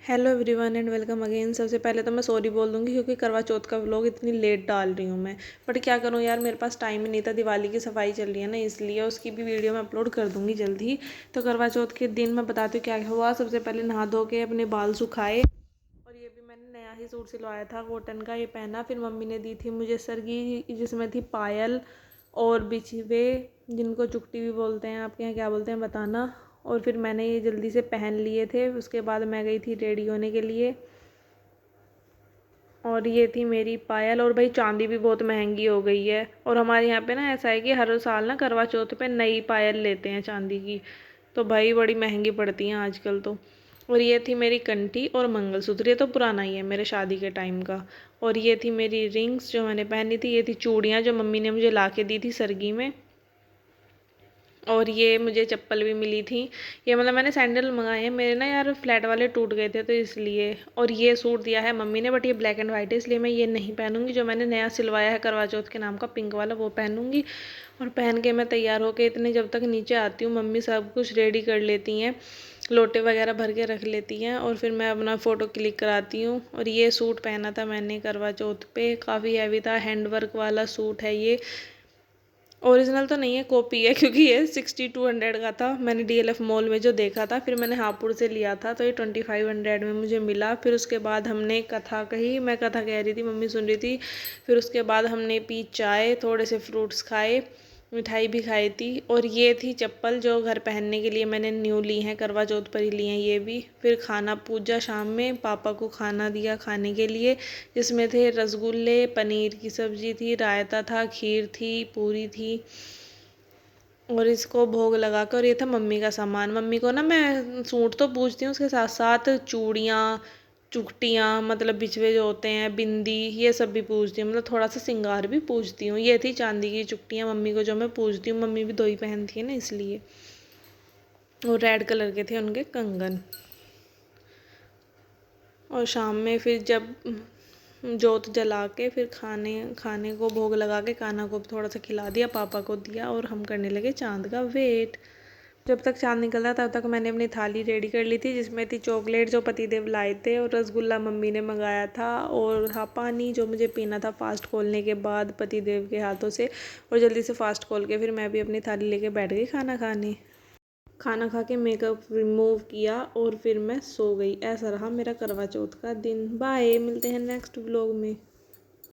Hello everyone and welcome again. सबसे पहले तो मैं सॉरी बोल दूंगी क्योंकि करवा चौथ का व्लॉग इतनी लेट डाल रही हूँ मैं। बट क्या करूँ यार, मेरे पास टाइम ही नहीं था। दिवाली की सफाई चल रही है ना, इसलिए उसकी भी वीडियो मैं अपलोड कर दूंगी जल्द ही। तो करवा चौथ के दिन मैं बताती हूँ क्या हुआ। सबसे पहले नहा धो के अपने बाल सुखाए, और ये भी मैंने नया ही सूट सिलवाया था कॉटन का, ये पहना। फिर मम्मी ने दी थी मुझे सरगी, जिसमें थी पायल और बिछवे, जिनको चुकटी भी बोलते हैं, आपके यहाँ क्या बोलते हैं बताना। और फिर मैंने ये जल्दी से पहन लिए थे। उसके बाद मैं गई थी रेडी होने के लिए, और ये थी मेरी पायल। और भाई चांदी भी बहुत महंगी हो गई है, और हमारे यहाँ पे ना ऐसा है कि हर साल ना करवा चौथ पे नई पायल लेते हैं चांदी की, तो भाई बड़ी महंगी पड़ती हैं आजकल तो। और ये थी मेरी कंठी और मंगलसूत्र, ये तो पुराना ही है मेरे शादी के टाइम का। और ये थी मेरी रिंग्स जो मैंने पहनी थी। ये थी चूड़ियाँ जो मम्मी ने मुझे ला के दी थी सरगी में। और ये मुझे चप्पल भी मिली थी। ये मतलब मैंने सैंडल मंगाए हैं, मेरे ना यार फ्लैट वाले टूट गए थे तो इसलिए। और ये सूट दिया है मम्मी ने, बट ये ब्लैक एंड वाइट है इसलिए मैं ये नहीं पहनूंगी। जो मैंने नया सिलवाया है करवा चौथ के नाम का पिंक वाला, वो पहनूंगी। और पहन के मैं तैयार होके इतने जब तक नीचे आती हूँ, मम्मी सब कुछ रेडी कर लेती हैं, लोटे वगैरह भर के रख लेती हैं, और फिर मैं अपना फ़ोटो क्लिक कराती हूँ। और ये सूट पहना था मैंने करवा चौथ पे, काफ़ी हैवी था, हैंडवर्क वाला सूट है ये। ओरिजिनल तो नहीं है, कॉपी है, क्योंकि ये 6200 का था। मैंने DLF मॉल में जो देखा था, फिर मैंने हापुड़ से लिया था तो ये 2500 में मुझे मिला। फिर उसके बाद हमने कथा कही, मैं कथा कह रही थी, मम्मी सुन रही थी। फिर उसके बाद हमने पी चाय, थोड़े से फ्रूट्स खाए, मिठाई भी खाई थी। और ये थी चप्पल जो घर पहनने के लिए मैंने न्यू ली हैं, करवा चौथ पर ही ली हैं ये भी। फिर खाना पूजा शाम में, पापा को खाना दिया खाने के लिए, जिसमें थे रसगुल्ले, पनीर की सब्जी थी, रायता था, खीर थी, पूरी थी। और इसको भोग लगा कर, और ये था मम्मी का सामान। मम्मी को ना मैं सूट तो पूजती हूँ, उसके साथ साथ चूड़ियाँ, चुकटियाँ, मतलब बिछवे जो होते हैं, बिंदी, ये सब भी पूजती हूँ। मतलब थोड़ा सा श्रृंगार भी पूजती हूँ। ये थी चांदी की चुकटियाँ मम्मी को जो मैं पूजती हूँ, मम्मी भी दो ही पहनती है ना इसलिए। और रेड कलर के थे उनके कंगन। और शाम में फिर जब जोत जला के, फिर खाने खाने को भोग लगा के, कान्हा को थोड़ा सा खिला दिया, पापा को दिया, और हम करने लगे चांद का वेट। जब तक चांद निकला तब तक मैंने अपनी थाली रेडी कर ली थी, जिसमें थी चॉकलेट जो पतिदेव लाए थे, और रसगुल्ला मम्मी ने मंगाया था, और था पानी जो मुझे पीना था फास्ट खोलने के बाद पतिदेव के हाथों से। और जल्दी से फास्ट खोल के फिर मैं भी अपनी थाली लेके बैठ गई खाना खाने। खाना खा के मेकअप रिमूव किया, और फिर मैं सो गई। ऐसा रहा मेरा करवा चौथ का दिन। बाय, मिलते हैं नेक्स्ट व्लॉग में।